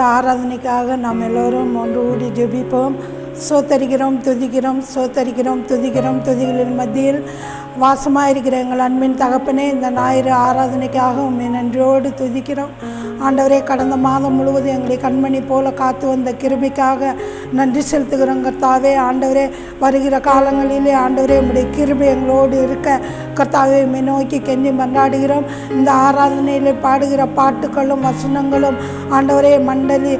இந்த ஆராதனைக்காக நாம் எல்லோரும் ஒன்று கூடி ஜெபிப்போம். சோத்தரிக்கிறோம், துதிக்கிறோம், சோத்தரிக்கிறோம், துதிக்கிறோம். துதிகளின் மத்தியில் வாசமாயிருக்கிற எங்கள் அன்பின் தகப்பனே, இந்த ஞாயிறு ஆராதனைக்காக உண்மை நன்றியோடு துதிக்கிறோம். ஆண்டவரே, கடந்த மாதம் முழுவதும் எங்களை கண்மணி போல காத்து வந்த கிருபைக்காக நன்றி செலுத்துகிறோம் கர்த்தாவே. ஆண்டவரே, வருகிற காலங்களிலே ஆண்டவரே உம்முடைய கிருபை எங்களோடு இருக்க கர்த்தாவே உம்மை நோக்கி கெஞ்சி மன்றாடுகிறோம். இந்த ஆராதனையில் பாடுகிற பாட்டுகளும் வசனங்களும் ஆண்டவரே மண்டலி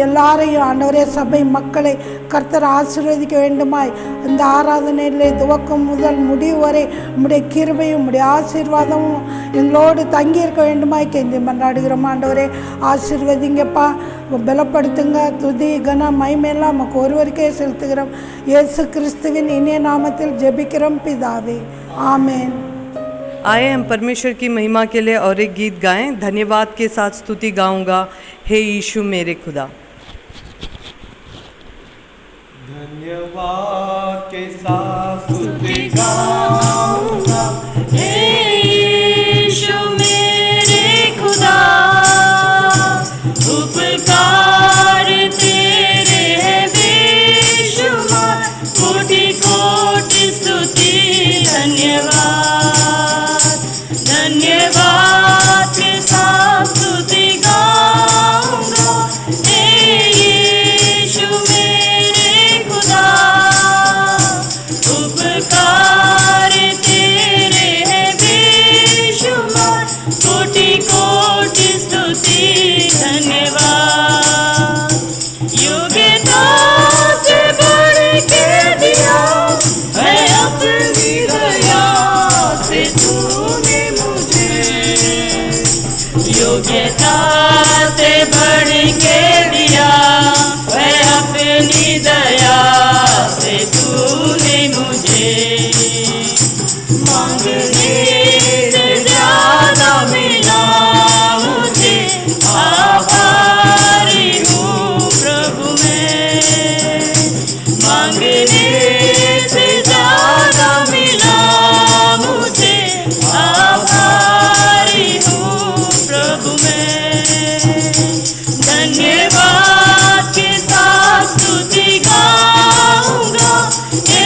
எல்லாரையும் ஆண்டவரே சபை மக்களை கர்த்தர் ஆசீர்வதிக்க வேண்டுமாய் இந்த ஆராதனையிலே துவக்கம் முதல் முடிவு வரை உம்முடைய கிருபையும் உம்முடைய ஆசீர்வாதமும் எங்களோடு தங்கியிருக்க வேண்டுமாய் கெஞ்சி மன்றாடுகிறோம். ஆண்டவரே ஆசீர்வதிங்கப்பா, பலப்படுத்துங்க. துதி கன மகிமையெல்லாம் நமக்கு ஒருவருக்கே செலுத்துகிறோம். இயேசு கிறிஸ்துவின் இனிய நாமத்தில் ஜெபிக்கிறோம் பிதாவே, आमेन। आए हम परमेश्वर की महिमा के लिए और एक गीत गाएं। धन्यवाद के साथ स्तुति गाऊंगा, हे यीशु मेरे खुदा। धन्यवाद के साथ स्तुति गाऊंगा, हे यीशु मेरे खुदा। उपकार तेरे है बेशुमार, कोटि कोटि स्तुति धन्यवाद। धन्यवाद के साथ स्तुति गाऊंगा, हे यीशु मेरे खुदा। उपकार तेरे है बेशुमार, कोटि कोटि स्तुति धन्यवाद। योग्यता से बढ़ के दिया है अपनी दया से तूने मुझे। योग्यता से बढ़ के दिया है अपनी दया से तूने मुझे। मांगने से ज्यादा मिला मुझे, आभारी हूँ प्रभु मैं। मांगने से ज्यादा मिला मुझे, आभारी हूँ प्रभु मैं। धन्यवाद के साथ स्तुति गाऊंगा, हे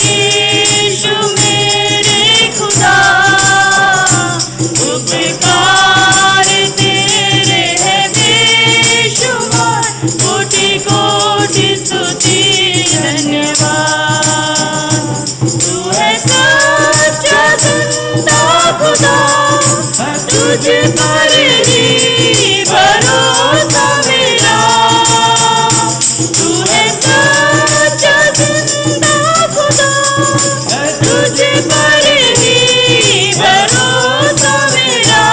यीशु मेरे खुदा। उपकार तेरे है बेशुमार, कोटि कोटि स्तुति धन्यवाद। तू है सच्चा जिंदा खुदा, तुझ पर ही भरोसा मेरा। तू है सच्चा जिंदा खुदा, तुझ पर ही भरोसा मेरा।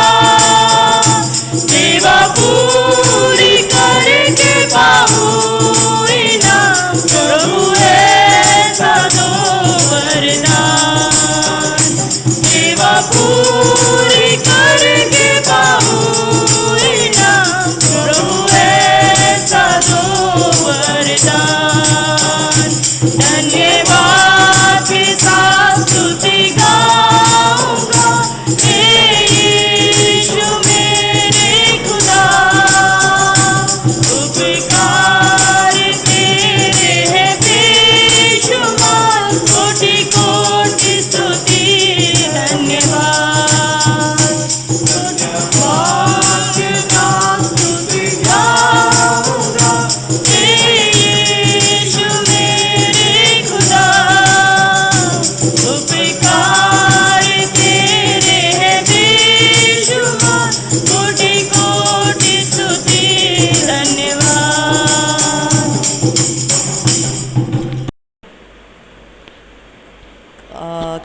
सेवा पूरी करके पाऊं इनाम, प्रभु ऐसा दो वरदान। सेवा पूरी करके पाऊं इनाम, प्रभु ऐसा दो वरदान। धन्यवाद के साथ स्तुति गाऊंगा, हे यीशु मेरे खुदा। उपकार तेरे है बेशुमार, कोटि कोटि स्तुति धन्यवाद। धन्यवाद के साथ स्तुति गाऊंगा, हे यीशु मेरे खुदा। उपकार तेरे है बेशुमार, कोटि कोटि स्तुति धन्यवाद।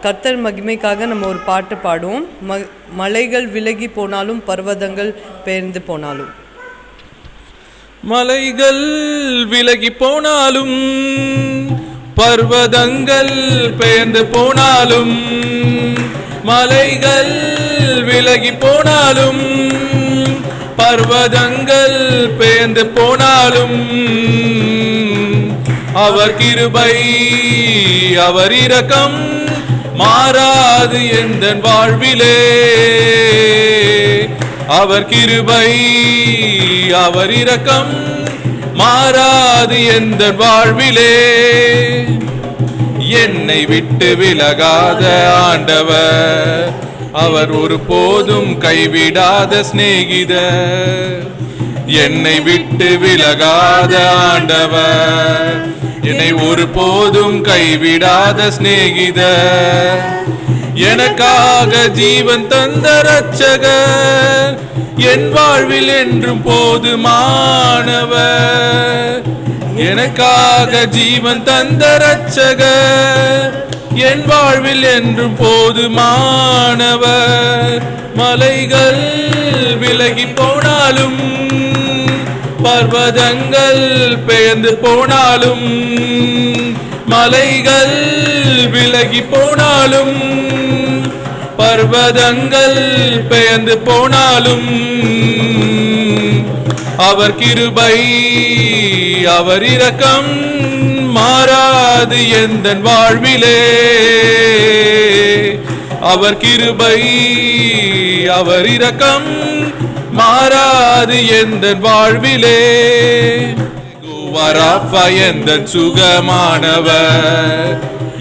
கர்த்தர் மகிமைக்காக நம்ம ஒரு பாட்டு பாடுவோம். மலைகள் விலகி போனாலும் பர்வதங்கள் பெயர்ந்து போனாலும். மலைகள் விலகி போனாலும் பர்வதங்கள் பெயர்ந்து போனாலும், மலைகள் விலகி போனாலும் பர்வதங்கள் பெயர்ந்து போனாலும், அவர் கிருபை அவர் இரக்கம் மாறாது எந்தன் வாழ்விலே. அவர் கிருபை அவர் இரக்கம் மாறாது எந்த வாழ்விலே. என்னை விட்டு விலகாத ஆண்டவர், அவர் ஒரு போதும் கைவிடாத சிநேகிதர். என்னை விட்டு விலகாத ஆண்டவர், என்னை ஒரு போதும் கைவிடாத சிநேகிதர். எனக்காக ஜீவன் தந்த இரட்சகர், என் வாழ்வில் என்றும் போதுமானவர். எனக்காக ஜீவன் தந்த இரட்சகர், என் வாழ்வில் என்றும் போதுமானவர். மலைகள் விலகி போனாலும், பர்வதங்கள் பெயர்ந்து போனாலும், மலைகள் விலகி போனாலும், பர்வதங்கள் பெயர்ந்து போனாலும், அவர் கிருபை அவர் இரக்கம் மாறாது எந்தன் வாழ்விலே. அவர் கிருபை அவர் இரக்கம் மாறாது எந்தன் வாழ்விலே. யெகோவா ராஃபா எந்தன் சுகமானவர்,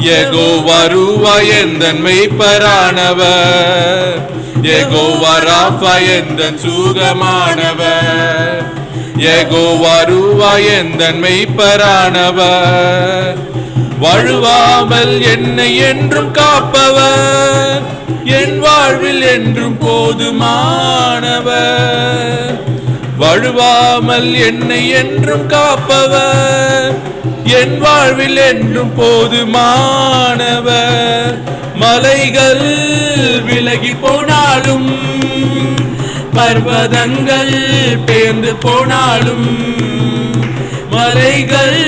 யெகோவா ரூவா எந்தன் மெய்ப்பரானவர். யெகோவா ராஃபா எந்தன் சுகமானவர், யெகோவா ரூவா எந்தன் மெய்ப்பரானவர். வழுவாமல் என்னை என்றும் காப்பவர், என் வாழ்வில் என்றும் போதுமானவர். வழுவாமல் என்னை என்றும் காப்பவர், என் வாழ்வில் என்றும் போதுமானவர். மலைகள் விலகி போனாலும், பர்வதங்கள் பெயர்ந்து போனாலும், மலைகள்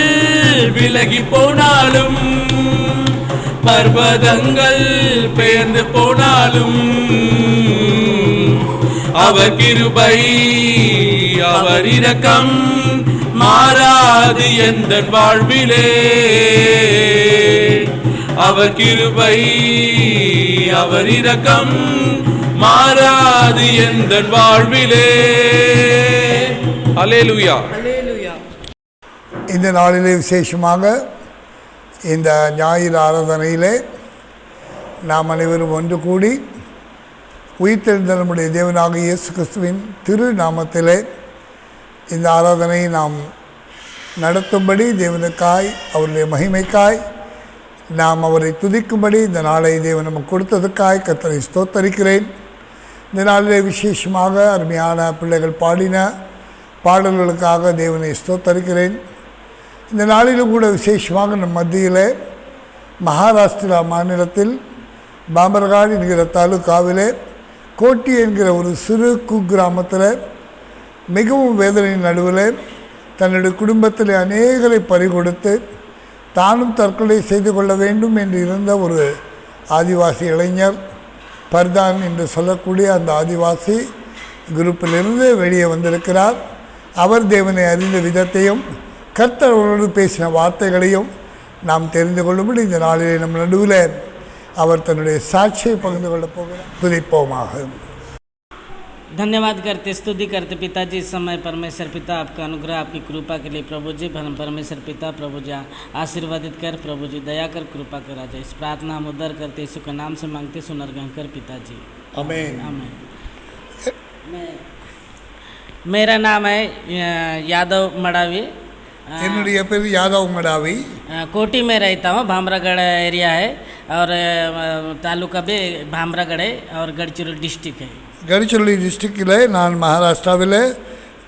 விலகி போனாலும், பர்வதங்கள் பெயர்ந்து போனாலும், அவர் கிருபை அவர் இரக்கம் மாறாது எந்தன் வாழ்விலே. அவர் கிருபை அவர் இரக்கம் மாறாது எந்தன் வாழ்விலே. அல்லேலூயா. இந்த நாளிலே விசேஷமாக இந்த ஞாயிறு ஆராதனையிலே நாம் அனைவரும் ஒன்று கூடி உயிர்த்தெழுந்த நம்முடைய தேவனாகிய இயேசு கிறிஸ்துவின் திரு நாமத்திலே இந்த ஆராதனையை நாம் நடத்தும்படி, தேவனுக்காய் அவருடைய மகிமைக்காய் நாம் அவரை துதிக்கும்படி இந்த நாளை தேவன் நமக்கு கொடுத்ததுக்காய் கர்த்தரை ஸ்தோத்தரிக்கிறேன். இந்த நாளிலே விசேஷமாக அருமையான பிள்ளைகள் பாடின பாடல்களுக்காக தேவனை ஸ்தோத்தரிக்கிறேன். இந்த நாளிலும் கூட விசேஷமாக நம் மத்தியிலே மகாராஷ்டிரா மாநிலத்தில் பாம்பர்காடு என்கிற தாலுக்காவிலே கோட்டி என்கிற ஒரு சிறு குக்கிராமத்தில் மிகவும் வேதனையின் நடுவில் தன்னுடைய குடும்பத்தில் அநேகரை பறிகொடுத்து தானும் தற்கொலை செய்து கொள்ள வேண்டும் என்று இருந்த ஒரு ஆதிவாசி இளைஞர் பர்தான் என்று சொல்லக்கூடிய அந்த ஆதிவாசி குரூப்பிலிருந்து வெளியே வந்திருக்கிறார். அவர் தேவனை அறிந்த விதத்தையும் கர்த்தர் அவரோடு பேசின வார்த்தைகளையும் நாம் தெரிந்து கொள்ளும்படி இந்த நாளிலே நம் நடுவில் அவர் தன்னுடைய சாட்சியை பகிர்ந்து கொள்ளப் போகிறார். துதிப்போமாக. धन्यवाद करते स्तुति करते पिताजी, इस समय परमेश्वर पिता आपका अनुग्रह आपकी कृपा के लिए प्रभु जी परमेश्वर पिता प्रभु जी आशीर्वादित कर, प्रभु जी दया कर, कृपा कर राजा। इस प्रार्थना हम उद्धार करते यीशु के नाम से मांगते सुनर कर पिताजी, आमीन आमीन। मेरा नाम है यादव मडावी, என்னுடைய பேர் யாதவ் மடாவி. कोटी में रहता हूँ। भामरागढ़ एरिया है और तालुका भी भामरागढ़ है और गढ़चिरोली डिस्ट्रिक्ट है। கடிச்சொல்லி டிஸ்ட்ரிக்டில் நான் மகாராஷ்டிராவில்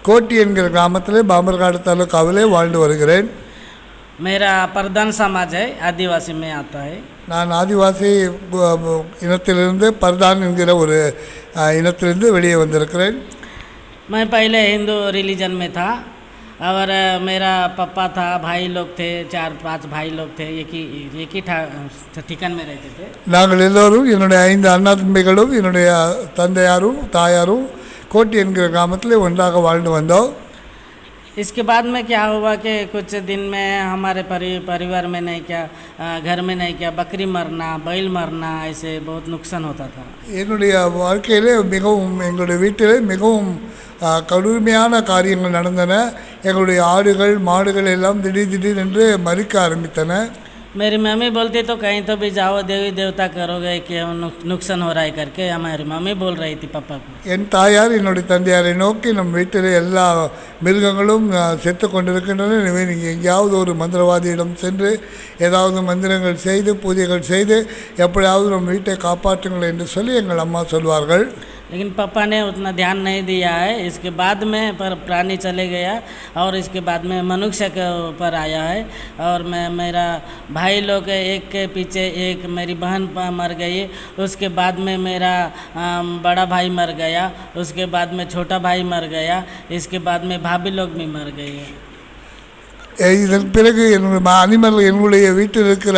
கோட்டி என்கிற கிராமத்தில் பாம்பர்காடு தாலுக்காவிலே வாழ்ந்து வருகிறேன். मेरा प्रधान समाज है, आदिवासी में आता है। நான் ஆதிவாசி இனத்திலிருந்து பர்தான் என்கிற ஒரு இனத்திலிருந்து வெளியே வந்திருக்கிறேன். मैं पहले हिंदू रिलीजन में था और मेरा पापा था, भाई लोग थे, 4-5 भाई लोग थे, एक ही ठिकान में रहते थे। நாங்கள் எல்லோரும் என்னுடைய 5 அண்ணா தம்பிகளும் என்னுடைய தந்தையாரும் தாயாரும் கோட்டி என்கிற கிராமத்தில் ஒன்றாக வாழ்ந்து வந்தோம். इसके बाद में क्या हुआ कि कुछ दिन में हमारे परिवार में नहीं क्या घर में नहीं क्या बकरी मरना बैल मरना ऐसे बहुत नुकसान होता था என்னுடைய வாழ்க்கையிலே மிகவும் எங்களுடைய வீட்டிலே மிகவும் கடுமையான காரியங்கள் நடந்தன. எங்களுடைய ஆடுகள் மாடுகள் எல்லாம் திடீரென்று மறிக்க ஆரம்பித்தன. मेरी मम्मी बोलती तो कहीं तो भी जाओ देवी देवता करोगे कि नुकसान हो रहा है करके हमारी मम्मी बोल रही थी पापा को. என் தாயார் என்னுடைய தந்தையாரை நோக்கி நம் வீட்டில் எல்லா மிருகங்களும் செத்து கொண்டிருக்கின்றன, எனவே நீங்கள் எங்கேயாவது ஒரு மந்திரவாதியிடம் சென்று ஏதாவது மந்திரங்கள் செய்து பூஜைகள் செய்து எப்படியாவது நம் வீட்டை காப்பாற்றுங்கள் என்று சொல்லி எங்கள் அம்மா சொல்வார்கள். लेकिन पापा ने उतना ध्यान नहीं दिया है. इसके बाद में पर प्राणी चले गया और इसके बाद में मनुष्य के ऊपर आया है. और मैं मेरा भाई लोग एक के पीछे एक, मेरी बहन मर गई, उसके बाद में मेरा बड़ा भाई मर गया, उसके बाद में छोटा भाई मर गया, इसके बाद में भाभी लोग भी मर गई है. இதன் பிறகு என்னுடைய வீட்டில் இருக்கிற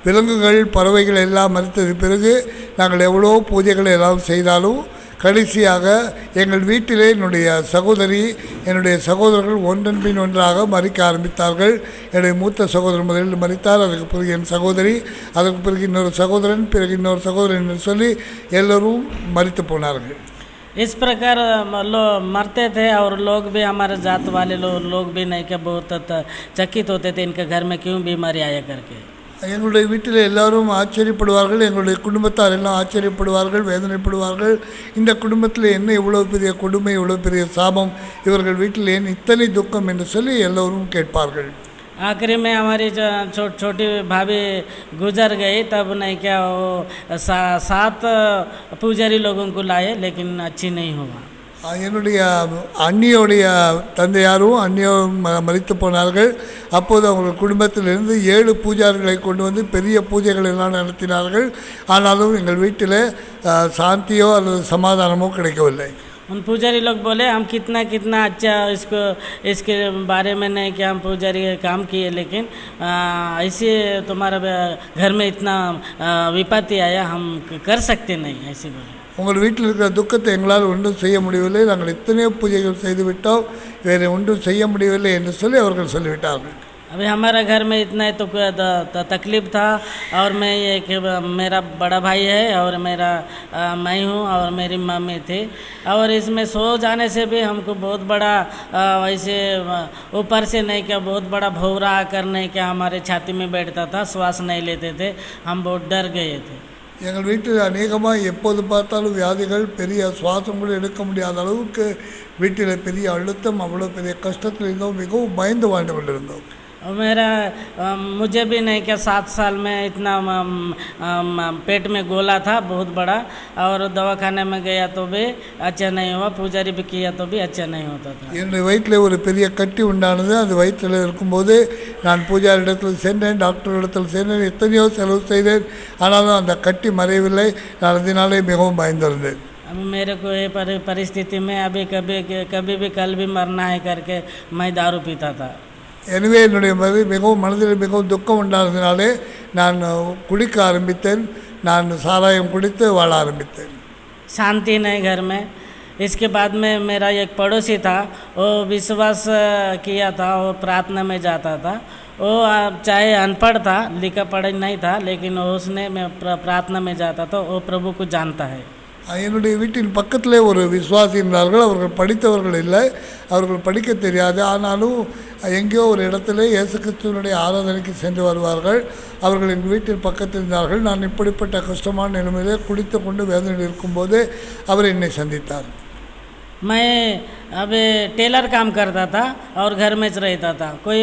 விலங்குகள் பறவைகள் எல்லாம் மறித்தது பிறகு நாங்கள் எவ்வளோ பூஜைகளை எல்லாம் செய்தாலும் கடைசியாக எங்கள் வீட்டிலே என்னுடைய சகோதரி என்னுடைய சகோதரர்கள் ஒன்றன் பின் ஒன்றாக மறிக்க ஆரம்பித்தார்கள். என்னுடைய மூத்த சகோதரர் முதலில் மறித்தார், அதுக்கு பிறகு என் சகோதரி, அதற்கு பிறகு இன்னொரு சகோதரன், பிறகு இன்னொரு சகோதரன் என்று சொல்லி எல்லோரும் மறித்து போனார்கள். इस प्रकार मरते थे और लोग भी हमारे जात वाले लोग भी नहीं क्या बहुत चकित होते थे इनके घर में क्यों बीमारी आया करके. எங்களுடைய வீட்டில் எல்லாரும் ஆச்சரியப்படுவார்கள், எங்களுடைய குடும்பத்தார் எல்லாம் ஆச்சரியப்படுவார்கள், வேதனைப்படுவார்கள். இந்த குடும்பத்தில் என்ன இவ்வளோ பெரிய கொடுமை, இவ்வளோ பெரிய சாபம், இவர்கள் வீட்டில் ஏன் இத்தனை துக்கம் என்று சொல்லி எல்லோரும் கேட்பார்கள். आखिरी में हमारी जो छोटी भाभी गुजर गई तब नहीं क्या वो 7 पुजारी लोगों को लाए लेकिन अच्छी नहीं हुआ. என்னுடைய அண்ணியோடைய தந்தையாரும் அண்ணியும் மறித்து போனார்கள். அப்போது அவர்கள் குடும்பத்திலிருந்து 7 பூஜாரிகளை கொண்டு வந்து பெரிய பூஜைகள் எல்லாம் நடத்தினார்கள். ஆனாலும் எங்கள் வீட்டில் சாந்தியோ அல்லது சமாதானமோ கிடைக்கவில்லை. उन पुजारी लोग बोले हम कितना अच्छा इसके बारे में नहीं कि हम पुजारी काम किए लेकिन ऐसे तुम्हारा घर में इतना विपत्ति आया हम कर सकते नहीं ऐसे बोले. உங்கள் வீட்டில் இருக்கிற துக்கத்தை எங்களால் ஒன்றும் செய்ய முடியவில்லை, நாங்கள் எத்தனையோ பூஜைகள் செய்து விட்டோம், வேறு ஒன்றும் செய்ய முடியவில்லை என்று சொல்லி அவர்கள் சொல்லிவிட்டார்கள். अभी हमारा घर में इतना तो तकलीफ था और मैं ये कि मेरा बड़ा भाई है और मेरा मैं हूँ और मेरी मम्मी थी और इसमें सो जाने से भी हमको बहुत बड़ा वैसे ऊपर से नहीं क्या बहुत बड़ा भौरा आकर नहीं क्या हमारे छाती में बैठता था, श्वास नहीं लेते थे, हम बहुत डर गए थे. எங்கள் வீட்டில் அநேகமாக எப்போது பார்த்தாலும் வியாதிகள், பெரிய சுவாசம் கூட எடுக்க முடியாத அளவுக்கு வீட்டில் பெரிய அழுத்தம், அவ்வளோ பெரிய கஷ்டத்தில் இருந்தோம், மிகவும் பயந்து வாழ்ந்து கொண்டிருந்தோம். और मेरा मुझे भी नहीं क्या 7 साल में इतना पेट में गोला था बहुत बड़ा और दवाखाने में गया तो भी अच्छा नहीं हुआ, पुजारी भी किया तो भी अच्छा नहीं होता था. என்னுடைய வயிற்றில் ஒரு பெரிய கட்டி உண்டானது. அது வயிற்றில் இருக்கும்போது நான் பூஜாரி இடத்தில் சென்றேன், டாக்டர் இடத்தில் சென்றேன், எத்தனையோ செலவு செய்தேன், ஆனாலும் அந்த கட்டி மறையவில்லை. நான் அதனாலே மிகவும் பயந்திருந்தேன். अभी मेरे को ये परिस्थिति में अभी कभी भी कल भी मरना है करके मैं दारू पीता था. எனவே என்னுடைய மனதில் மிகவும் துக்கம் உண்டானதினாலே நான் குடிக்க ஆரம்பித்தேன். நான் சாராயம் குடித்து வாழ ஆரம்பித்தேன். शांति नहीं घर में. इसके बाद में मेरा एक पड़ोसी था, वो विश्वास किया था और प्रार्थना में जाता था. वो चाहे अनपढ़ था, लिखा पढ़ा नहीं था, लेकिन उसने मैं प्रार्थना में जाता था, वो प्रभु को जानता है. என்னுடைய வீட்டின் பக்கத்திலே ஒரு விசுவாசி இருந்தார்கள். அவர்கள் படித்தவர்கள் இல்லை, அவர்கள் படிக்க தெரியாது, ஆனாலும் எங்கேயோ ஒரு இடத்துல இயேசு கிறிஸ்துவனுடைய ஆராதனைக்கு சென்று வருவார்கள். அவர்கள் எங்கள் வீட்டின் பக்கத்தில் இருந்தார்கள். நான் இப்படிப்பட்ட கஷ்டமான நிலைமையிலே குடித்து கொண்டு வேதனையில் இருக்கும்போது அவர் என்னை சந்தித்தார். मैं अभी टेलर काम करता था और घर में रहता था. कोई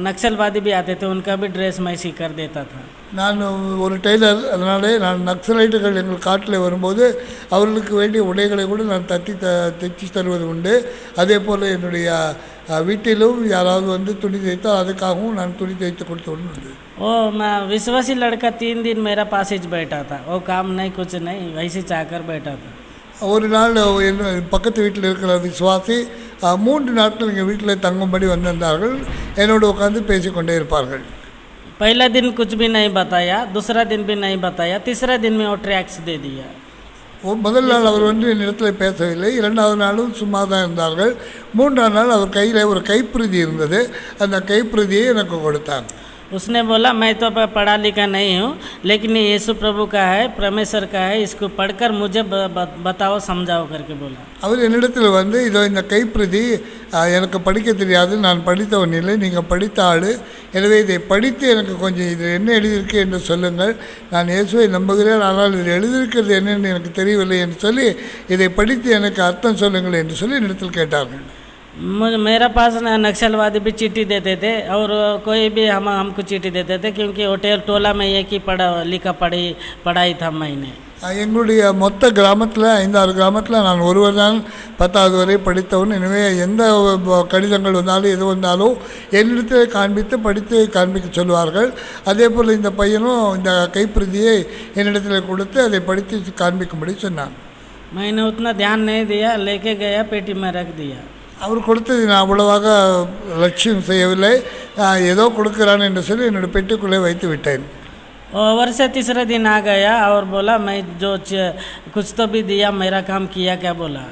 नक्सलवादी भी आते थे, उनका भी ड्रेस मैं सी कर देता था. நான் ஒரு டெய்லர், அதனாலே நான் நக்சலைட்டுகள் எங்கள் காட்டில் வரும்போது அவர்களுக்கு வேண்டிய உடைகளை கூட நான் தைச்சி தருவது உண்டு. அதே போல் என்னுடைய வீட்டிலும் யாராவது வந்து துணி தைத்தால் அதுக்காகவும் நான் துணி தைத்து கொடுத்தது உண்டு. वो मैं विश्वासी लड़का 3 दिन मेरा पास ही बैठा था, वो काम नहीं कुछ नहीं वैसे चाहकर बैठा था. ஒரு நாள் என் பக்கத்து வீட்டில் இருக்கிற விசுவாசி 3 நாட்கள் எங்கள் வீட்டில் தங்கும்படி வந்திருந்தார்கள். என்னோடு உட்காந்து பேசிக்கொண்டே இருப்பார்கள். पहला दिन कुछ भी नहीं बताया, दूसरा दिन भी नहीं बताया, तीसरा दिन में वो ट्रैक्स दे दिया. முதல் நாள் அவர் வந்து என்னிடத்தில் பேசவில்லை. 2வது நாளும் சும்மா தான் இருந்தார்கள். 3ஆம் நாள் அவர் கையில் ஒரு கைப்பிரதி இருந்தது. அந்த கைப்பிரதியை எனக்கு கொடுத்தாங்க. उसने बोला मैं तो पढ़ा लिखा नहीं हूँ, लेकिन ये यीशु प्रभु का है, परमेश्वर का है, इसको पढ़कर मुझे बताओ समझाओ करके बोला. அவர் என்னிடத்தில் வந்து இதோ இந்த கைப்பிரதி எனக்கு படிக்க தெரியாது, நான் படித்தவன் இல்லை, நீங்கள் படித்த ஆள், எனவே இதை படித்து எனக்கு கொஞ்சம் இது என்ன எழுதியிருக்கு என்று சொல்லுங்கள். நான் இயேசுவை நம்புகிறேன், ஆனால் இது எழுதியிருக்கிறது என்னென்னு எனக்கு தெரியவில்லை என்று சொல்லி இதை படித்து எனக்கு அர்த்தம் சொல்லுங்கள் என்று சொல்லி என்னிடத்தில் கேட்டார்கள். मेरा पास नक्सलवादी भी चिट्ठी देते थे और कोई भी हमको चिट्ठी देते थे, क्योंकि होटल टोला में एक ही पढ़ाई था मैंने. எங்களுடைய மொத்த கிராமத்தில் 5-6 கிராமத்தில் நான் ஒருவர் தான் 10வது வரை படித்தவன். எனவே எந்த கடிதங்கள் வந்தாலும் எது வந்தாலும் என்னிடத்தில் காண்பித்து படித்து காண்பிக்க சொல்வார்கள். அதே போல் இந்த பையனும் இந்த கைப்பிரதியை என்னிடத்தில் கொடுத்து அதை படித்து காண்பிக்கும்படி சொன்னான். मैंने उतना ध्यान नहीं दिया, लेके गया पेटी में रख दिया. அவர் கொடுத்தது நான் அவ்வளவாக லட்சியம் செய்யவில்லை. ஏதோ கொடுக்குறான் என்று சொல்லி என்னோடய பெட்டிக்குள்ளே வைத்து விட்டேன். और से तीसरे दिन आ गया और बोला मैं जो कुछ तो भी दिया, मेरा काम किया क्या बोला.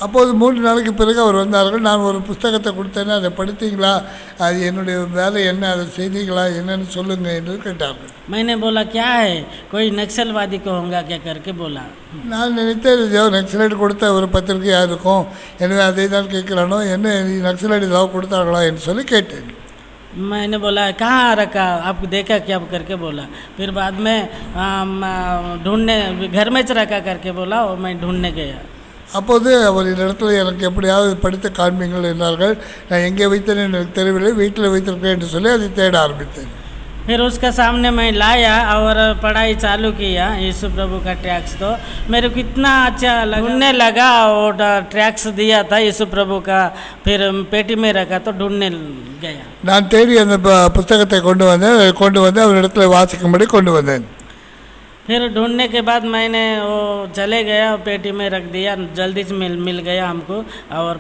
அப்போது 3 நாளைக்கு பிறகு அவர் வந்தார்கள். நான் ஒரு புஸ்தகத்தை கொடுத்தேன்னா அதை படித்தீங்களா, அது என்னுடைய வேலை என்ன, அதை செய்தீங்களா என்னன்னு சொல்லுங்கள் என்று கேட்டார்கள். मैंने बोला क्या है, कोई नक्सलवादी को होगा क्या करके बोला. நான் நினைத்தேன் நக்சலைட் கொடுத்த ஒரு பத்திரிகையாக இருக்கும், எனவே அதை தான் கேட்குறானோ, என்ன நக்சலைட் ஏதாவது கொடுத்தார்களா என்று சொல்லி கேட்டேன். मैंने बोला कहाँ रखा, आपको देखा क्या करके बोला. फिर बाद में ढूंढने घर में रखा करके बोला और मैं ढूंढने गया. அப்போது அவர் இந்த இடத்துல எனக்கு எப்படியாவது படித்து காண்பீங்கள் என்றார்கள். நான் எங்கே வைத்தேன் எனக்கு தெரியவில்லை, வீட்டில் வைத்திருக்கேன் என்று சொல்லி அதை தேட ஆரம்பித்தேன். फिर उसका सामने मैं लाया और पढ़ाई चालू किया यीशु प्रभु का ट्रैक्स. तो मेरे को इतना अच्छा ढूंढने लगा और ट्रैक्स दिया था यीशु प्रभु का, फिर पेटी में रखा तो ढूंढने गया. நான் தேடி அந்த புத்தகத்தை கொண்டு வந்து அவரிடத்துல வாசிக்கும்படி கொண்டு வந்தேன். फिर ढूंढने के बाद मैंने वो चले गया, पेटी में रख दिया, जल्दी से मिल गया हमको और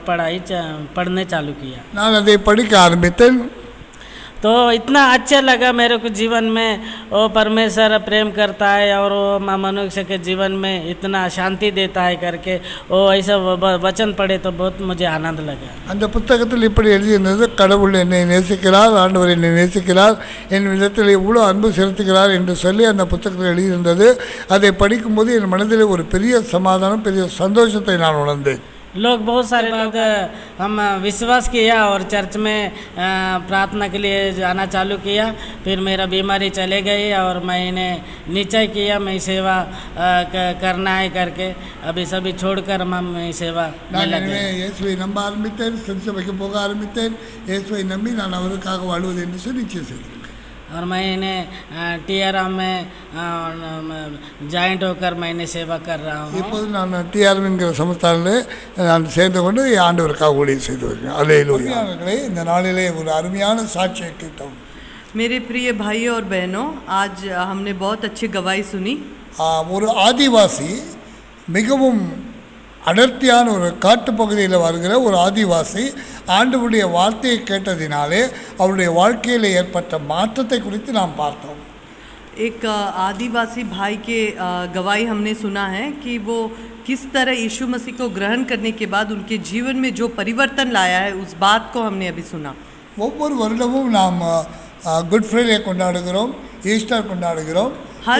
पढ़ने चालू किया. நான் அதை படிக்க ஆரம்பித்தேன். तो इतना अच्छा लगा मेरे को जीवन में, वो परमेश्वर प्रेम करता है और वो मनुष्य के जीवन में इतना शांति देता है करके वो ऐसा वचन पढ़े तो बहुत मुझे आनंद लगा. அந்த புத்தகத்தில் இப்படி எழுதியிருந்தது, கடவுள் என்னை நேசிக்கிறார், ஆண்டவர் என்னை நேசிக்கிறார், என் விதத்தில் இவ்வளோ அன்பு செலுத்துகிறார் என்று சொல்லி அந்த புத்தகத்தில் எழுதியிருந்தது. அதை படிக்கும்போது என் மனதில் ஒரு பெரிய சமாதானம், பெரிய சந்தோஷத்தை நான் உணர்ந்தேன். लोग बहुत सारे लोग हम विश्वास किया और चर्च में प्रार्थना के लिए जाना चालू किया. फिर मेरा बीमारी चले गई और मैंने निश्चय किया मैं सेवा करना है करके अभी सभी छोड़कर मैं सेवा में लगे. இயேசுவை நம்ப ஆரம்பித்தேன், திருச்சபைக்கு போக ஆரம்பித்தேன். இயேசுவை நம்பி நான் அவருக்காக வாழ்வது என்று சொல்லி நிச்சயம் செய்தேன். और मैंने TRM में ஜாயிண்ட் होकर मैंने सेवा कर रहा हूँ. இப்போது நான் TRM என்கிற சமஸ்தானத்தில் நான் சேர்ந்து கொண்டு ஆண்டவருக்காக ஊழியம் செய்து வருகிறேன். அல்லேலூயா. இந்த நாளிலே ஒரு அருமையான சாட்சியை கேட்டோம். मेरे प्रिय भाइयों और बहनों, आज हमने बहुत अच्छी गवाही सुनी. ஒரு ஆதிவாசி, மிகவும் அடர்த்தியான ஒரு காட்டுப்பகுதியில் வருகிற ஒரு ஆதிவாசி ஆண்டவருடைய வார்த்தையை கேட்டதினாலே அவருடைய வாழ்க்கையில் ஏற்பட்ட மாற்றத்தை குறித்து நாம் பார்த்தோம். एक आदिवासी भाई के गवाही हमने सुना है कि वो किस तरह यीशु मसीह को ग्रहण करने के बाद उनके जीवन में जो परिवर्तन लाया है, उस बात को हमने अभी सुना. ஒவ்வொரு வருடமும் நாம் குட் ஃப்ரைடே கொண்டாடுகிறோம், ஈஸ்டர் கொண்டாடுகிறோம்,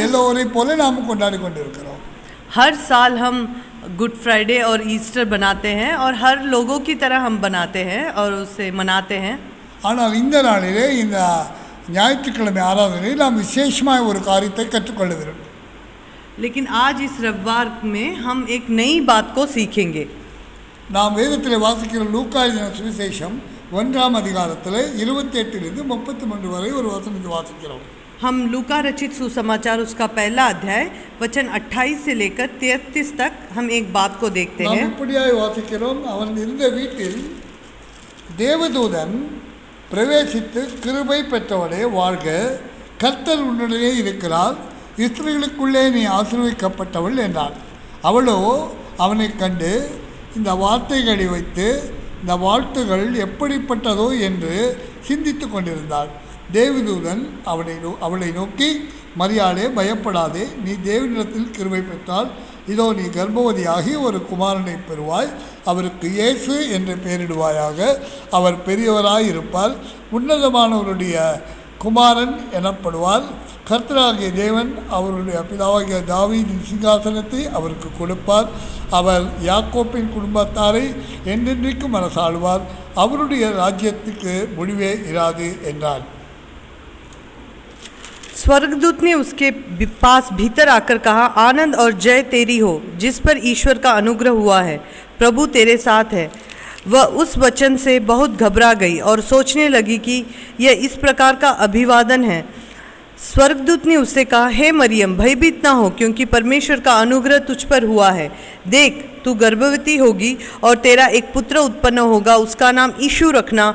எல்லோரை போல நாம் கொண்டாடி கொண்டிருக்கிறோம். हर साल हम गुड फ्राइडे और ईस्टर बनाते हैं और हर लोगों की तरह हम बनाते हैं और उसे मनाते हैं. ஆனால் இந்த நாளிலே, இந்த ஞாயிற்றுக்கிழமை ஆராதனையில் நாம் விசேஷமாக ஒரு காரியத்தை கற்றுக்கொள்ள வேண்டும். लेकिन आज इस रविवार में हम एक नई बात को सीखेंगे. நாம் வேதத்தில் வாசிக்கிற லூக்கா எழுதின சுவிசேஷம் 1ஆம் அதிகாரத்தில் 28 to 33 வரை ஒரு வசனத்தை வாசிக்கிறோம். हम लूका रचित सुसमाचार उसका पहला अध्याय वचन 28 से लेकर 33 तक हम एक बात को देखते हैं. நாம் இப்படியாய் வாசிக்கிறோம். அவன் இருந்த வீட்டில் தேவதூதன் பிரவேசித்து, கிருபை பெற்றவளே வாழ்க, கர்த்தர் உன்னுடனே இருக்கிறார், இஸ்ரவேலுக்குள்ளே நீ ஆசீர்வதிக்கப்பட்டவள் என்றார். அவளோ அவனை கண்டு இந்த வார்த்தைகளை வைத்து இந்த வாழ்த்துகள் எப்படிப்பட்டதோ என்று சிந்தித்து கொண்டிருந்தாள். தேவதூதன் அவளை நோக்கி, மரியாளே பயப்படாதே, நீ தேவனிடத்தில் கிருபை பெற்றால் இதோ நீ கர்ப்பவதியாகி ஒரு குமாரனை பெறுவாய், அவருக்கு இயேசு என்று பெயரிடுவாயாக. அவர் பெரியவராய் இருப்பார், உன்னதமானவருடைய குமாரன் எனப்படுவார். கர்த்தராகிய தேவன் அவருடைய பிதாவாகிய தாவீதின் சிங்காசனத்தை அவருக்கு கொடுப்பார். அவர் யாக்கோப்பின் குடும்பத்தாரை என்றென்றைக்கும் அரசாளுவார். அவருடைய ராஜ்யத்துக்கு முடிவே இராது என்றார். स्वर्गदूत ने उसके पास भीतर आकर कहा, आनंद और जय तेरी हो जिस पर ईश्वर का अनुग्रह हुआ है, प्रभु तेरे साथ है। वह उस वचन से बहुत घबरा गई और सोचने लगी कि यह इस प्रकार का अभिवादन है। स्वर्गदूत ने उससे कहा, हे मरियम, भयभीत न हो, क्योंकि परमेश्वर का अनुग्रह तुझ पर हुआ है। देख, तू गर्भवती होगी और तेरा एक पुत्र उत्पन्न होगा, उसका नाम यीशु रखना।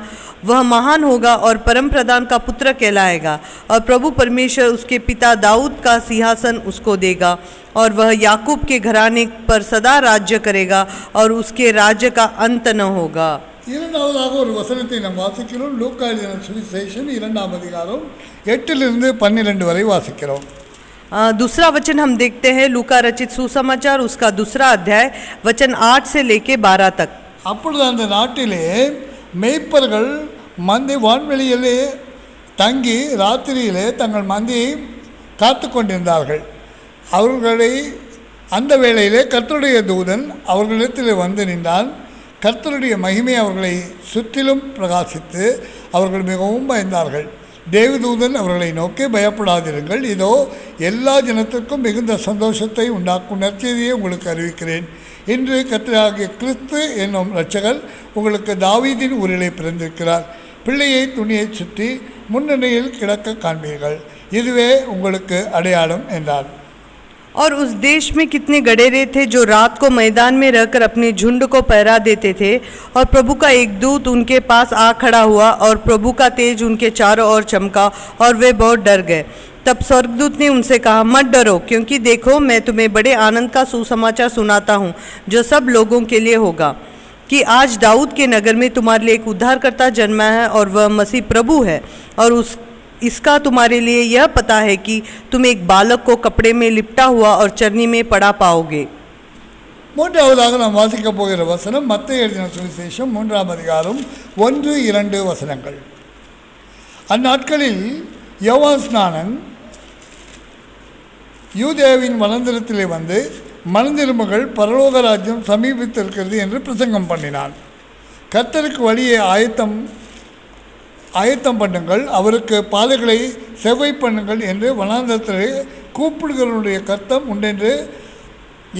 वह महान होगा और परम प्रधान का पुत्र कहलाएगा, और प्रभु परमेश्वर उसके पिता दाऊद का सिंहासन उसको देगा, और वह याकूब के घराने पर सदा राज्य करेगा, और उसके राज्य का अंत न होगा। இரண்டாவதாக ஒரு வசனத்தை நாம் வாசிக்கிறோம். லூக்கா எழுதின சுவிசேஷம் 2ஆம் அதிகாரம் 8-12 வரை வாசிக்கிறோம். दूसरा वचन हम देखते हैं लूका रचित सुसमाचार उसका 2 अध्याय वचन 8 से लेके 12 तक। அப்பொழுது அந்த நாட்டிலே மேய்ப்பர்கள் மந்தை வான்வெளியிலே தங்கி ராத்திரியிலே தங்கள் மந்தையை காத்து கொண்டிருந்தார்கள். அவர்களை அந்த வேளையிலே கர்த்தருடைய தூதன் அவர்களிடத்தில் வந்து நின்றான். கர்த்தருடைய மகிமை அவர்களை சுற்றிலும் பிரகாசித்து அவர்கள் மிகவும் பயந்தார்கள். தேவதூதன் அவர்களை நோக்கி, பயப்படாதிருங்கள், இதோ எல்லா ஜனத்திற்கும் மிகுந்த சந்தோஷத்தை உண்டாக்கும் நற்செய்தியை உங்களுக்கு அறிவிக்கிறேன். இன்று கர்த்தராகிய கிறிஸ்து என்னும் இரட்சகர் உங்களுக்கு தாவீதின் ஊரிலே பிறந்திருக்கிறார். பிள்ளையை துணியை சுற்றி முன்னணியில் கிடக்க காண்பீர்கள், இதுவே உங்களுக்கு அடையாளம் என்றார். और उस देश में कितने गडेरे थे जो रात को मैदान में रहकर अपने झुंड को पहरा देते थे, और प्रभु का एक दूत उनके पास आ खड़ा हुआ, और प्रभु का तेज उनके चारों ओर चमका, और वे बहुत डर गए। तब स्वर्गदूत ने उनसे कहा, मत डरो, क्योंकि देखो मैं तुम्हें बड़े आनंद का सुसमाचार सुनाता हूँ, जो सब लोगों के लिए होगा, कि आज दाऊद के नगर में तुम्हारे लिए एक उद्धारकर्ता जन्मा है, और वह मसीह प्रभु है। और इसका तुम्हारे लिए यह पता है कि तुम एक बालक को कपड़े में लिपटा हुआ और चरनी में पड़ा पाओगे। மூன்றாவதாக நாம் வாசிக்கப் போகிற வசனம் மத்தேயு எழுதின சுவிசேஷம் 3ஆம் அதிகாரம் 1-2 வசனங்கள். அந்நாட்களில் யோவான் ஸ்நானன் யூதேயாவின் வனாந்திரத்திலே வந்து மனந்திரும்புகள், பரலோக ராஜ்யம் சமீபித்திருக்கிறது என்று பிரசங்கம் பண்ணினான். கர்த்தருக்கு வழியை ஆயத்தம் பண்ணுங்கள், அவருக்கு பாதைகளை செவ்வை பண்ணுங்கள் என்று வனாந்தரத்திலே கூப்பிடுகிறவனுடைய கர்த்தம் உண்டென்று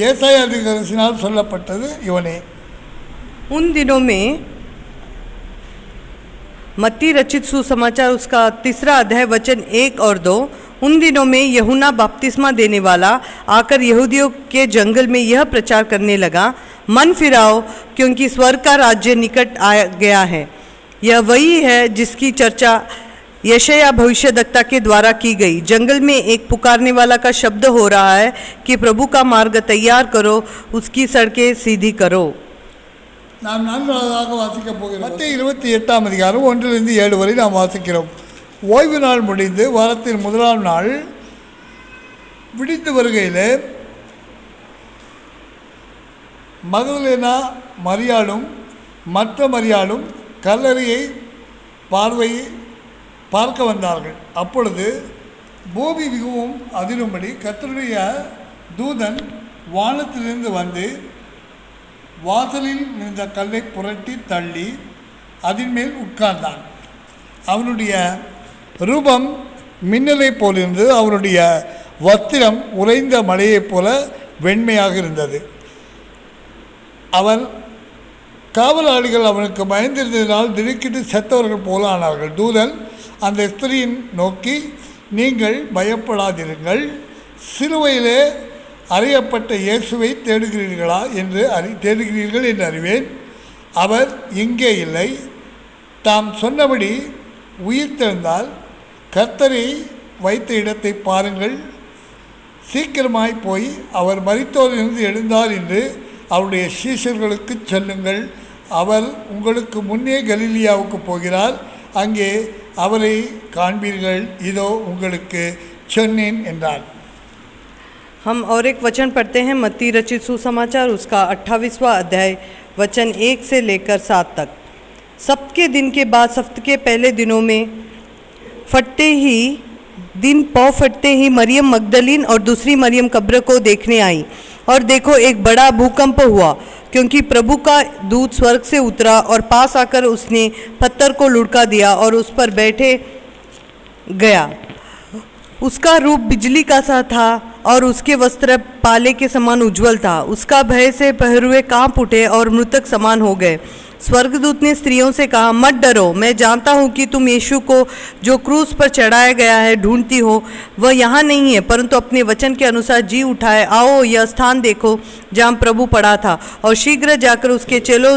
ஏசாயா தீர்க்கதரிசியினால் சொல்லப்பட்டது இவனே. उन दिनों में मत्ती रचित सुसमाचार उसका 3 अध्याय वचन 1 और 2। उन दिनों में यूहन्ना बपतिस्मा देने वाला आकर यहूदियों के जंगल में यह प्रचार करने लगा, मन फिराओ, क्योंकि स्वर्ग का राज्य निकट आ गया है। यह वही है जिसकी चर्चा यशायाह भविष्यद्वक्ता के द्वारा की गई। जंगल में एक पुकारने वाला का शब्द हो रहा है कि प्रभु का मार्ग तैयार करो, उसकी सड़कें सीधी करो। நாம் நான்காவதாக வாசிக்கப் போகிறோம். மத்தேயு 28ஆம் அதிகாரம் 1-7 வரை நாம் வாசிக்கிறோம். ஓய்வு நாள் முடிந்து வாரத்தின் முதலாம் நாள் விடிந்து வருகையில் மகதலேனா மரியாளும் மற்ற மரியாளும் கல்லறையை பார்க்க வந்தார்கள். அப்பொழுது பூமி மிகவும் அதிரும்படி கர்த்தருடைய தூதன் வானத்திலிருந்து வந்து வாசலில் இருந்த கல்லை புரட்டி தள்ளி அதன் மேல் உட்கார்ந்தான். அவனுடைய ரூபம் மின்னலை போலிருந்து, அவனுடைய வஸ்திரம் உறைந்த மலையைப் போல வெண்மையாக இருந்தது. அவன் காவலாளிகள் அவனுக்கு பயந்திருந்ததினால் திடுக்கிட்டு செத்தவர்கள் போல ஆனார்கள். தூதன் அந்த ஸ்திரீயின் நோக்கி, நீங்கள் பயப்படாதிருங்கள், சிலுவையிலே அறியப்பட்ட இயேசுவை தேடுகிறீர்கள் என்று அறிவேன். அவர் இங்கே இல்லை, தாம் சொன்னபடி உயிர்த்தெழுந்தால் கர்த்தரை வைத்த இடத்தை பாருங்கள், சீக்கிரமாய் போய் அவர் மரித்தோரிலிருந்து எழுந்தார் என்று அவருடைய சீஷர்களுக்கு சொல்லுங்கள். அவர் உங்களுக்கு முன்னே கலிலியாவுக்கு போகிறார், அங்கே அவரை காண்பீர்கள், இதோ உங்களுக்கு சொன்னேன் என்றார். हम और एक वचन पढ़ते हैं मत्ती रचित सुसमाचार उसका 28वां अध्याय वचन 1 से लेकर 7 तक। सप्ताह के दिन के बाद सप्ताह के पहले दिनों में पौ फटते ही मरियम मगदलीन और दूसरी मरियम कब्र को देखने आई और देखो एक बड़ा भूकंप हुआ, क्योंकि प्रभु का दूत स्वर्ग से उतरा और पास आकर उसने पत्थर को लुढ़का दिया और उस पर बैठे गया। उसका रूप बिजली का सा था और उसके वस्त्र पाले के समान उज्जवल था। उसका भय से पहरुए कांप उठे और मृतक समान हो गए। स्वर्गदूत ने स्त्रियों से कहा, मत डरो, मैं जानता हूँ कि तुम यीशु को जो क्रूस पर चढ़ाया गया है ढूंढती हो। वह यहाँ नहीं है, परंतु अपने वचन के अनुसार जी उठाए। आओ यह स्थान देखो जहाँ प्रभु पड़ा था, और शीघ्र जाकर उसके चेलों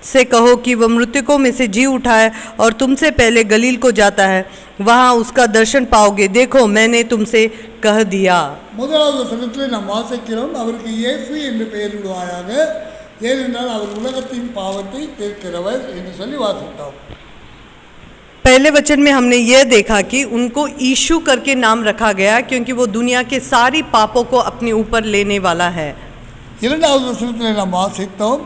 से कहो कि वह मृतकों में से जी उठाए और तुमसे पहले गलील को जाता है, वहाँ उसका दर्शन पाओगे। देखो मैंने तुमसे कह दिया। முதலாவது வசனத்தில் நாம் வாசிக்கிறோம், அவருக்கு இயேசு என்று பெயரிடுவாயாக, ஏனென்றால் அவர் உலகத்தின் பாவத்தை தீர்க்கிறவர் என்று சொல்லி வாசித்தோம்। पहले वचन में हमने यह देखा कि उनको यीशु करके नाम रखा गया क्योंकि वो दुनिया के सारी पापों को अपने ऊपर लेने वाला है। இரண்டாவது வசனத்தில் நாம் வாசித்தோம்,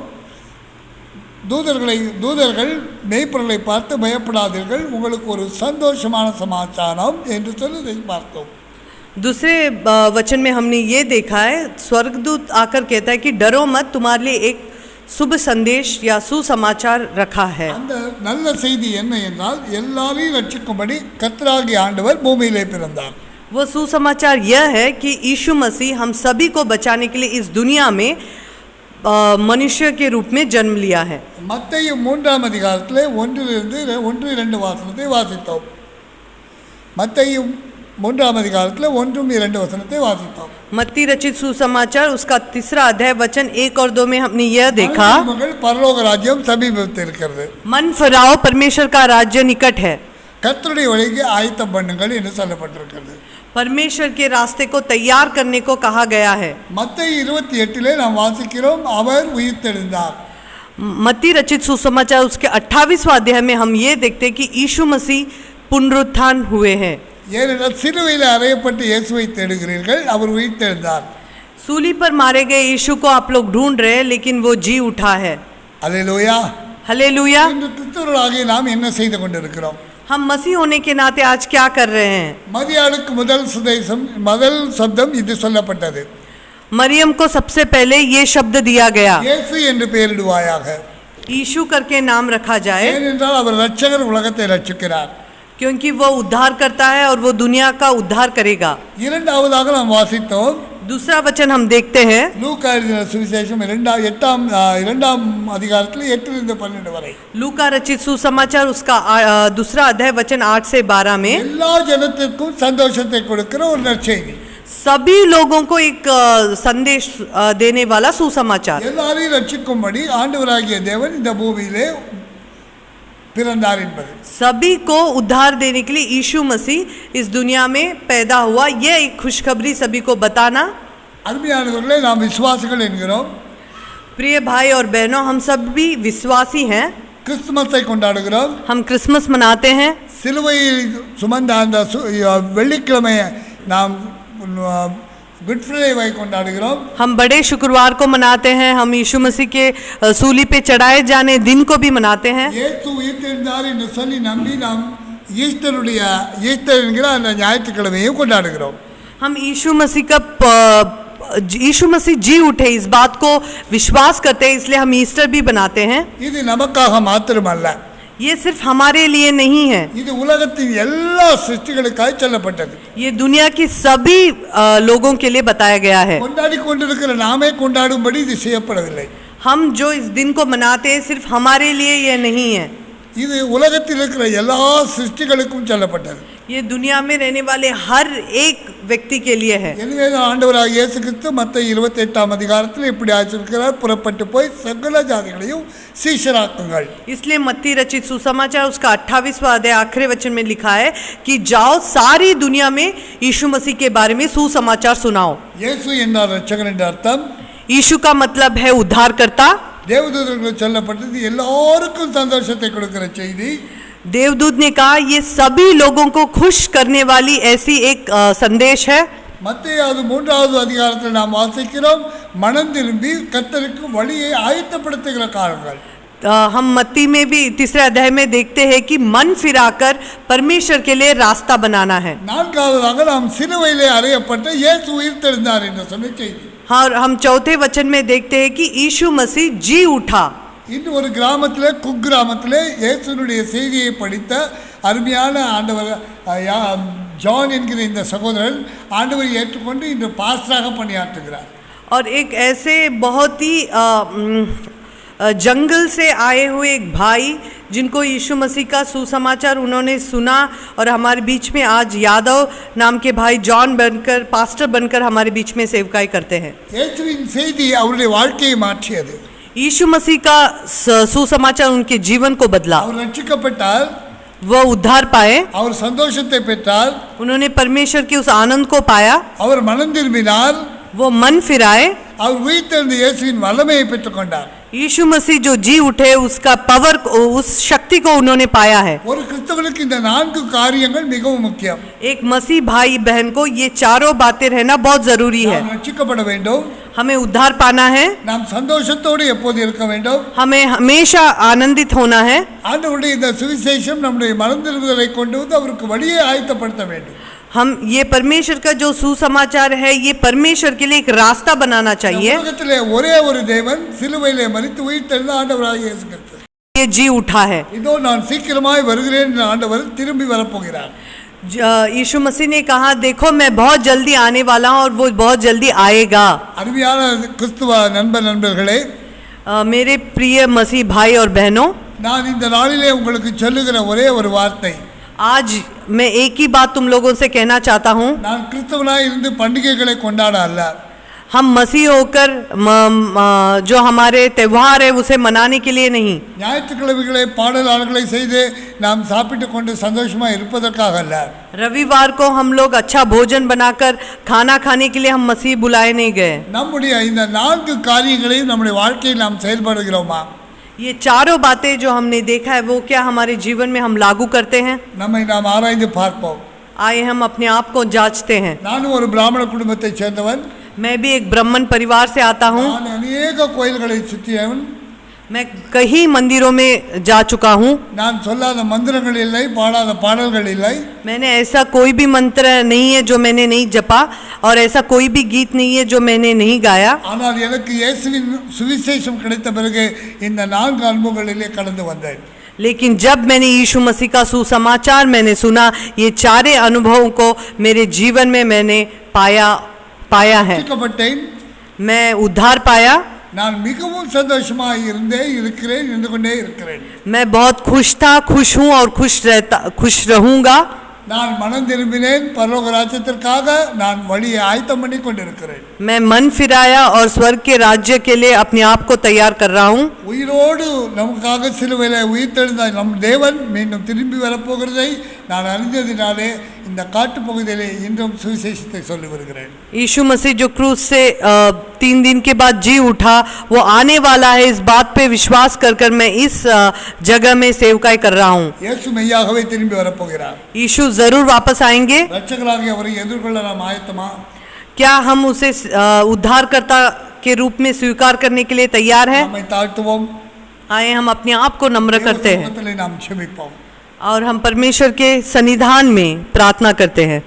தூதர்கள் மெய்ப்பொருளை பார்த்து பயப்படாதீர்கள், உங்களுக்கு ஒரு சந்தோஷமான சமாச்சாரம் என்று சொல்லி பார்த்தோம்। दूसरे वचन में हमने ये देखा है, स्वर्गदूत आकर कहता है कि डरो मत, तुम्हारे लिए एक शुभ संदेश या सुसमाचार रखा है। அந்த நல்ல செய்தி என்ன என்றால், எல்லாரையும் ரட்சிக்கும்படி கர்த்தராகிய ஆண்டவர் பூமியிலே பிறந்தார்। वो सुसमाचार यह है कि यीशु मसीह हम सभी को बचाने के लिए इस दुनिया में मनुष्य के रूप में जन्म लिया है। மத்தேயு 3ஆம் அதிகாரத்திலே 1-2 வசனத்தை வாசித்தோம்। மத்தேயு 3ஆம் அதிகாரத்திலே 1-2 வசனத்தை வாசித்தோம்। मत्ती रचित सुसमाचार उसका 3 अध्याय वचन 1 और 2 में हमने यह देखा, பரலோக ராஜ்யம் சமீபத்தில் இருக்கிறது, मन फिराओ, परमेश्वर का राज्य निकट है। கர்த்தருடைய வழிக்கு ஆயத்தம் பண்ணுங்கள் என்று சொல்லப்பட்டிருக்கிறது। परमेश्वर के रास्ते को तैयार करने को कहा गया है। மத்தேயு 28 நாம் வாசிக்கிறோம், அவர் உயிர்த்தெழுந்தார்। मत्ती रचित सुसमाचार उसके 28वां अध्याय में हम ये देखते हैं कि यीशु मसीह पुनरुत्थान हुए हैं। ஏனென்றால் சிலுவையில் அறையப்பட்டு இயேசுவை தேடுகிறீர்கள், அவர் உயிர்த்தெழுந்தார்। सूली पर मारे गए यीशु को आप लोग ढूंढ रहे हैं, लेकिन वो जी उठा है। அல்லேலூயா। हालेलुया। இன்று கிறிஸ்தவர்களாகிய நாம் என்ன செய்து கொண்டிருக்கிறோம்? हम मसीह होने के नाते आज क्या कर रहे हैं? மரியாளுக்கு முதல் சப்தம் இது சொல்லப்பட்டது, मरियम को सबसे पहले ये शब्द दिया गया, இயேசு என்று பெயரிடுவாயாக, यीशु करके नाम रखा जाए, ஏனென்றால் அவர் ரட்சகர், உலகத்தை ரட்சிக்கிறார்। क्योंकि वो उद्धार करता है और वो दुनिया का उद्धार करेगा। இரண்டாவதாக நாம் வாசித்தோம், दूसरा वचन हम देखते हैं லூக்கா எழுதின சுவிசேஷம் 2ஆம் அதிகாரத்தில் 8-12 வரை। लूका रचित सुसमाचार उसका 2 अध्याय वचन 8 से 12 में எல்லா ஜனத்திற்கும் சந்தோஷத்தை கொடுக்கிற ஒரு நற்செய்தி, सभी लोगों को एक संदेश देने वाला सुसमाचार। எல்லாரையும் ரட்சிக்கும்படி ஆண்டவராகிய தேவன் இந்த பூமியிலே பிறந்தார் என்பது, सभी को उद्धार देने के लिए यीशु मसीह इस दुनिया में पैदा हुआ, यह एक खुशखबरी सभी को बताना। அருமையானவர்களே, நாம் விசுவாசிகள் என்கிறோம், प्रिय भाई और बहनों, हम सब भी विश्वासी हैं। கிறிஸ்துமஸை கொண்டாடுகிறோம், हम क्रिसमस मनाते हैं। சிலுவையில் சுமந்த அந்த வெள்ளிக்கிழமையை நாம் गुड फ्राइडे கொண்டாடுகிறோம், हम बड़े शुक्रवार को मनाते हैं, हम यीशु मसीह के सूली पे चढ़ाए जाने दिन को भी मनाते हैं। இயேசு உயிர்த்தெழுந்தார் என்று சொல்லி நம்பி நாம் ஈஸ்டர் என்கிற அந்த ஞாயிற்றுக்கிழமையை கொண்டாடுகிறோம்। हम यीशु मसीह जी उठे इस बात को विश्वास करते हैं, इसलिए हम ईस्टर भी बनाते हैं। இது நமக்காக மாத்திரமல்ல, ये सिर्फ हमारे लिए नहीं है, இது உலகத்தின் எல்லா சிருஷ்டிகளுக்காக சொல்லப்பட்டது। ये दुनिया की सभी लोगों के लिए बताया गया है। கொண்டாடி கொண்டிருக்கிற நாமே கொண்டாடும்படி இது செய்யப்படவில்லை। हम जो इस दिन को मनाते हैं सिर्फ हमारे लिए ये नहीं है, இது உலகத்தில் இருக்கிற எல்லா சிருஷ்டிகளுக்கும் சொல்லப்பட்டது। ये दुनिया में रहने वाले हर एक व्यक्ति के लिए है। எனவே ஆண்டவராகிய இயேசு கிறிஸ்து மத்தேயு 28ஆம் அதிகாரத்தில் இப்படி ஆசிர்க்கிறார், புறப்பட்டு போய் சகல ஜாதிகளையும் சீஷராக்குங்கள்। इसलिए मत्ती रचित सुसमाचार उसका 28वां अध्याय आखिरी वचन में लिखा है कि जाओ सारी दुनिया में यीशु मसीह के बारे में सुसमाचार सुनाओ। இயேசு என்றால் ரட்சகர் என்ற அர்த்தம்। यीशु का मतलब है उद्धारकर्ता। தேவதூதர்களுக்கு சொல்லப்பட்டது எல்லாருக்கும் சந்தோஷத்தை கொடுக்கிற செய்தி। देवदूत ने कहा ये सभी लोगों को खुश करने वाली ऐसी एक संदेश है। மத்தேயு 3வது அதிகாரத்தில் நாம் வாசிக்கிறோம், மனம் திரும்பி கர்த்தருக்கு வழியை ஆயத்தப்படுத்துகிற காலங்கள். हम मत्ती में भी 3 अध्याय में देखते हैं कि मन फिराकर परमेश्वर के लिए रास्ता बनाना है. 4வது நாம் சிலுவையிலே அறையப்பட்ட இயேசு உயிர்த்தெழுந்தார் என்று சொன்ன செய்தி. और हम 4थे वचन में देखते हैं कि यीशु मसीह जी उठा. இன்று ஒரு கிராமத்திலே, குக்கிராமத்திலே இயேசுனுடைய செய்தியை படித்த அருமையான ஆண்டவர் ஜான் என்கிற இந்த சகோதரன் ஆண்டவரை ஏற்றுக்கொண்டு இன்று பாஸ்டராக பணியாற்றுகிறார். और एक ऐसे बहुत ही जंगल से आए हुए एक भाई जिनको यीशु मसीह का सुसमाचार उन्होंने सुना और हमारे बीच में आज यादव नाम के भाई जॉन बनकर पास्टर बनकर हमारे बीच में सेवकाई करते हैं. இயேசுவின் செய்தி அவருடைய வாழ்க்கையை மாற்றியது. यीशु मसीह का सुसमाचार उनके जीवन को बदला. அவர் ரட்சிக்கப்பட்டார், वो उद्धार पाए, அவர் சந்தோஷத்தை பெற்றார், उन्होंने परमेश्वर के उस आनंद को पाया, அவர் மனம் திரும்பினார், वो मन फिराए. அவர் உயிர்த்தெழுந்த இயேசுவின் வல்லமையை பெற்றுக்கொண்டார். यीशु मसीह जो जी उठे उसका पावर, उस शक्ति को उन्होंने पाया है. ஒரு கிறிஸ்தவனுக்கு இந்த 4 காரியங்கள் மிகவும் முக்கியம். एक मसीह भाई बहन को ये चारों बातें रहना बहुत जरूरी है. நாம் ரட்சிக்கப்பட வேண்டும், हमें उद्धार पाना है, நாம் சந்தோஷத்தோடு எப்போது இருக்க வேண்டும், हमें हमेशा आनंदित होना है. ஆண்டவருடைய இந்த சுவிசேஷம் நம்முடைய மனம் திரும்புதலை கொண்டு வந்து அவருக்கு வழியை ஆயத்தப்படுத்த வேண்டும். हम ये परमेश्वर का जो सुसमाचार है ये परमेश्वर के लिए एक रास्ता बनाना चाहिए. உலகத்திலே ஒரே ஒரு தேவன் சிலுவையிலே மரித்து உயிர்த்தெழுந்த ஆண்டவராகிய இயேசு கிறிஸ்து. ये जी उठा है. இதோ நான் சீக்கிரமாய் வருகிறேன் என்று ஆண்டவர் திரும்பி வரப்போகிறார். यीशु मसीह ने कहा देखो मैं बहुत जल्दी आने वाला हूँ और वो बहुत जल्दी आएगा. அருமையான கிறிஸ்துவ நண்பர்களே, मेरे प्रिय मसीह भाई और बहनों, நான் இந்த நாளிலே உங்களுக்கு சொல்லுகிற ஒரே ஒரு வார்த்தை, आज मैं एक ही बात तुम लोगों से कहना चाहता हूँ. நான் கிறிஸ்தவனாய் இருந்து பண்டிகைகளை கொண்டாட அல்ல, हम मसीह होकर जो हमारे त्यौहार है उसे मनाने के लिए नहीं, ஞாயிற்றுக்கிழமைகளை பாடல்களை செய்து நாம் சாப்பிட்டு கொண்டு சந்தோஷமா இருப்பதற்காக அல்ல, रविवार को हम लोग अच्छा भोजन बनाकर खाना खाने के लिए हम मसीह बुलाए नहीं गए. நம்முடைய இந்த 4 காரியங்களையும் நம்முடைய வாழ்க்கையில் நாம் செயல்படுகிறோமா? ये चारों बातें जो हमने देखा है वो क्या हमारे जीवन में हम लागू करते हैं? நம்மை நாம் ஆராய்ந்து பார்ப்போம். आइए हम अपने आप को जांचते हैं. நானும் ஒரு பிராமண குடும்பத்தைச் சேர்ந்தவன். मैं भी एक ब्राह्मण परिवार से आता हूँ. நான் अनेक கோயில்களை சுற்றியவன். मैं कई मंदिरों में जा चुका हूँ. நான் சொல்லாத மந்திரங்கள் இல்லை, பாடாத பாடல்கள் இல்லை. मैंने ऐसा कोई भी मंत्र नहीं है जो मैंने नहीं जपा और ऐसा कोई भी गीत नहीं है जो मैंने नहीं गाया. ஆனால் எனக்கு இயேசுவின் சுவிசேஷம் கிடைத்த பிறகு இந்த 4 அனுபவங்களிலே கடந்து வந்தேன். लेकिन जब मैंने यीशु मसीह का सुसमाचार मैंने सुना, ये चारे अनुभवों को मेरे जीवन में मैंने पाया है. ரட்சிக்கப்பட்டேன். मैं उद्धार पाया. நான் மிகவும் சந்தோஷமாக இருந்து கொண்டே இருக்கிறேன். मैं बहुत खुश था, खुश हूँ और खुश रहूँगा. நான் மனம் திரும்பினேன், பரலோக ராஜ்யத்திற்காக நான் வழியை ஆயத்தம் பண்ணி கொண்டிருக்கிறேன். मैं मन फिराया और स्वर्ग के राज्य के लिए अपने आप को तैयार कर रहा हूँ. உயிரோடு நமக்காக சிலுவையிலே உயிர்த்தெழுந்த நம் தேவன் மீண்டும் திரும்பி வரப்போகிறதை நான் அறிந்ததினாலே இந்த காட்டு பகுதியிலே இன்றும் சுவிசேஷத்தை சொல்லி வருகிறேன். यीशु मसीह जो क्रूस से 3 दिन के बाद जी उठा, वो आने वाला है, इस बात पे विश्वास कर मैं इस जगह में सेवकाई कर रहा हूँ. இயேசு மெய்யாகவே திரும்பி வரப்போகிறார். यीशु जरूर वापस आएंगे. ரட்சகராகிய அவரை எதிர்கொள்ள நாம் ஆயத்தமா? क्या हम उसे उद्धारकर्ता के रूप में स्वीकार करने के लिए तैयार हैं? நம்மை தாழ்த்துவோம். आए हम अपने आप को नम्र करते हैं தேவசமூகத்திலே நாம் ஜெபிப்போம். और हम परमेश्वर के सन्निधान में प्रार्थना करते हैं.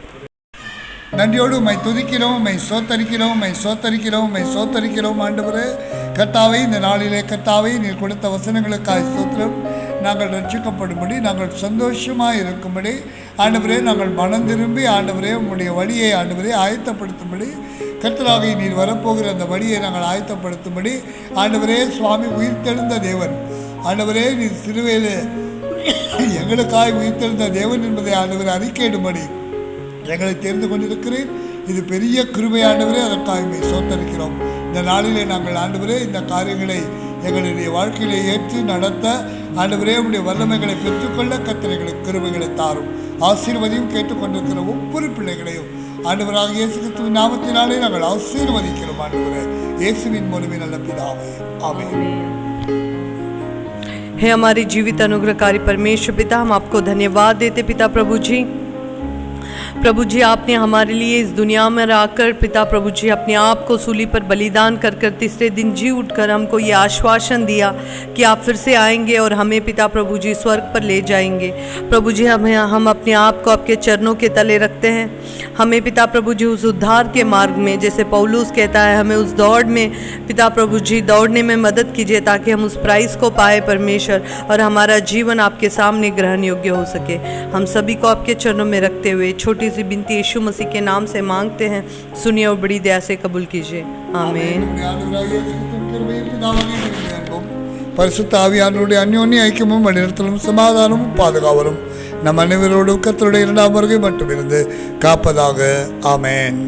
நன்றியோடு உம்மை துதிக்கிறோம், உம்மை ஸ்தோத்தரிக்கிறோம், உம்மை ஸ்தோத்தரிக்கிறோம், உம்மை ஸ்தோத்தரிக்கிறோம். ஆண்டவரே, கர்த்தாவே, இந்த நாளிலே கர்த்தாவே நீர் கொடுத்த வசனங்களுக்காய் ஸ்தோத்திரம். நாங்கள் ரட்சிக்கப்படும்படி, நாங்கள் சந்தோஷமாக இருக்கும்படி ஆண்டவரே, நாங்கள் மனம் திரும்பி ஆண்டவரே உம்முடைய வழியை ஆண்டவரே ஆயத்தப்படுத்தும்படி, கர்த்தராகிய நீர் வரப்போகிற அந்த வழியை நாங்கள் ஆயத்தப்படுத்தும்படி ஆண்டவரே, சுவாமி உயிர்த்தெழுந்த தேவன் ஆண்டவரே, நீர் சிலுவையிலே எங்களுக்காய் உயிர்த்தெழுந்த தேவன் என்பதை ஆண்டவரை அறிக்கையிடும்படி எங்களை தெரிந்து கொண்டிருக்கிறேன். இது பெரிய கிருபை ஆண்டவரே, அதற்காக சோத்தரிக்கிறோம். இந்த நாளிலே நாங்கள் ஆண்டவரே இந்த காரியங்களை எங்களுடைய வாழ்க்கையிலே ஏற்று நடத்த ஆண்டவரே உடைய வல்லமைகளை பெற்றுக்கொள்ள கர்த்தர்களுக்கு கிருபைகளை தாரும். ஆசீர்வதியும் கேட்டுக்கொண்டிருக்கிற ஒவ்வொரு பிள்ளைகளையும் ஆண்டவராக இயேசு கிறிஸ்துவின் நாமத்தினாலே நாங்கள் ஆசீர்வதிக்கிறோம். ஆண்டவரே, இயேசுவின் மூலமே நல்ல பிதாவே, ஆமென். हे हमारे जीवित अनुग्रहकारी परमेश्वर पिता, हम आपको धन्यवाद देते पिता प्रभु जी. प्रभु जी आपने हमारे लिए इस दुनिया में आकर पिता प्रभु जी अपने आप को सूली पर बलिदान कर कर तीसरे दिन जी उठकर हमको ये आश्वासन दिया कि आप फिर से आएंगे और हमें पिता प्रभु जी स्वर्ग पर ले जाएंगे। प्रभु जी हम अपने आप को आपके चरणों के तले रखते हैं। हमें पिता प्रभु जी उस उद्धार के मार्ग में, जैसे पौलुस कहता है, हमें उस दौड़ में पिता प्रभु जी दौड़ने में मदद कीजिए ताकि हम उस प्राइज़ को पाए परमेश्वर, और हमारा जीवन आपके सामने ग्रहण योग्य हो सके। हम सभी को आपके चरणों में रखते हुए छोटी सी विनती यीशु मसीह के नाम से मांगते हैं, सुनिए और बड़ी दया से कबूल कीजिए, आमीन। பரிசுத்த ஆவியானவருடைய அந்யோன்ய ஐக்கியமும் வழிநடத்தலும் சமாதானமும் பாதுகாவலும் நம் அனைவரோடு கர்த்தருடைய இரண்டாம் வருகை மட்டும் இருந்து காப்பதாக. ஆமென்.